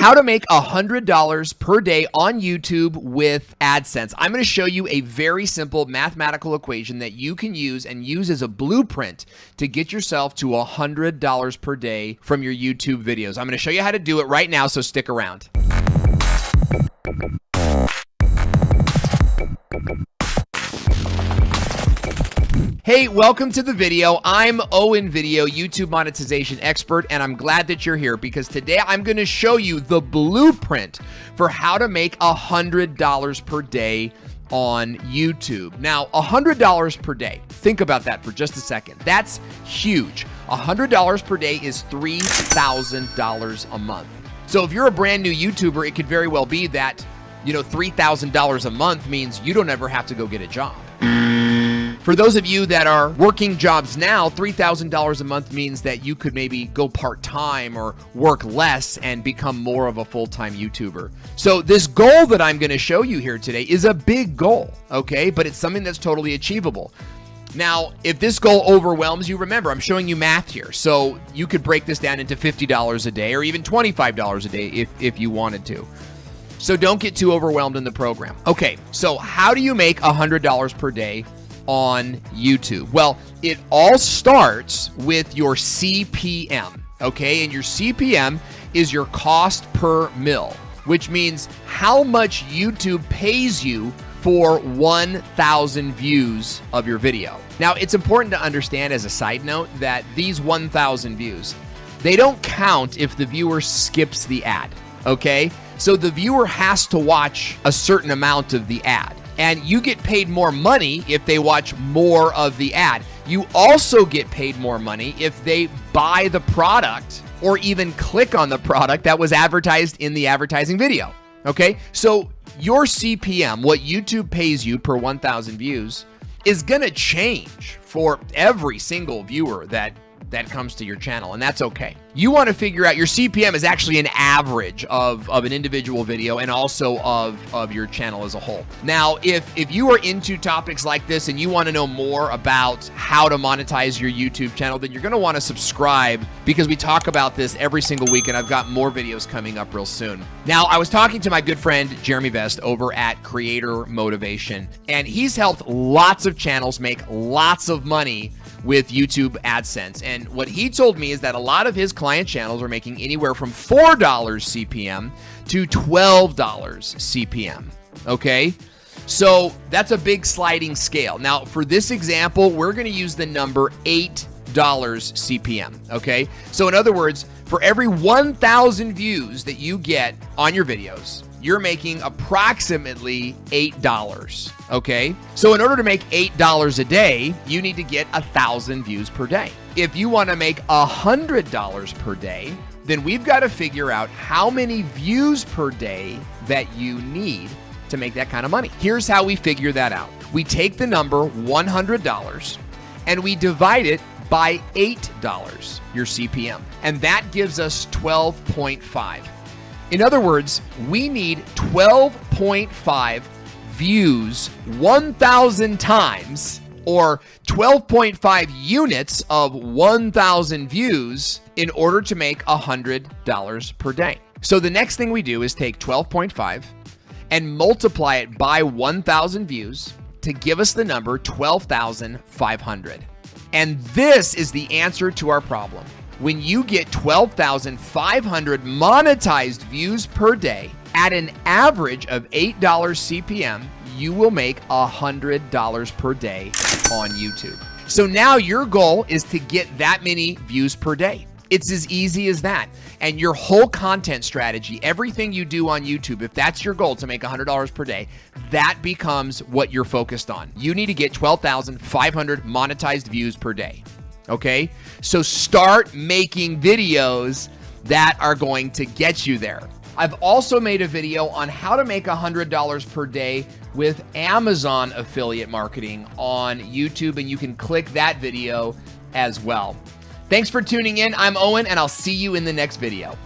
How to make $100 per day on YouTube with AdSense. I'm going to show you a very simple mathematical equation that you can use as a blueprint to get yourself to $100 per day from your YouTube videos. I'm going to show you how to do it right now, so stick around. Hey, welcome to the video. I'm Owen Video, YouTube monetization expert, and I'm glad that you're here because today I'm going to show you the blueprint for how to make $100 per day on YouTube. Now, $100 per day. Think about that for just a second. That's huge. $100 per day is $3,000 a month. So if you're a brand new YouTuber, it could very well be that, $3,000 a month means you don't ever have to go get a job. For those of you that are working jobs now, $3,000 a month means that you could maybe go part-time or work less and become more of a full-time YouTuber. So this goal that I'm going to show you here today is a big goal, okay? But it's something that's totally achievable. Now, if this goal overwhelms you, remember, I'm showing you math here. So you could break this down into $50 a day or even $25 a day if you wanted to. So don't get too overwhelmed in the program. Okay, so how do you make $100 per day on YouTube? Well, it all starts with your CPM, okay? And your CPM is your cost per mil, which means how much YouTube pays you for 1,000 views of your video. Now, it's important to understand as a side note that these 1,000 views, they don't count if the viewer skips the ad, okay? So the viewer has to watch a certain amount of the ad. And you get paid more money if they watch more of the ad. You also get paid more money if they buy the product or even click on the product that was advertised in the advertising video. Okay, so your CPM, what YouTube pays you per 1,000 views, is gonna change for every single viewer that comes to your channel, and that's okay. You want to figure out your CPM is actually an average of an individual video and also of your channel as a whole. Now, if you are into topics like this and you want to know more about how to monetize your YouTube channel, then you're going to want to subscribe because we talk about this every single week, and I've got more videos coming up real soon. Now, I was talking to my good friend Jeremy Vest over at Creator Motivation, and he's helped lots of channels make lots of money with YouTube AdSense. And what he told me is that a lot of his client channels are making anywhere from $4 CPM to $12 CPM, okay? So that's a big sliding scale. Now, for this example, we're gonna use the number $8 CPM, okay? So in other words, for every 1,000 views that you get on your videos, you're making approximately $8, okay? So in order to make $8 a day, you need to get 1,000 views per day. If you wanna make $100 per day, then we've gotta figure out how many views per day that you need to make that kind of money. Here's how we figure that out. We take the number $100 and we divide it by $8, your CPM, and that gives us 12.5. In other words, we need 12.5 views 1,000 times, or 12.5 units of 1,000 views in order to make $100 per day. So the next thing we do is take 12.5 and multiply it by 1,000 views to give us the number 12,500. And this is the answer to our problem. When you get 12,500 monetized views per day at an average of $8 CPM, you will make $100 per day on YouTube. So now your goal is to get that many views per day. It's as easy as that. And your whole content strategy, everything you do on YouTube, if that's your goal to make $100 per day, that becomes what you're focused on. You need to get 12,500 monetized views per day. Okay, so start making videos that are going to get you there. I've also made a video on how to make $100 per day with Amazon affiliate marketing on YouTube, and you can click that video as well. Thanks for tuning in. I'm Owen, and I'll see you in the next video.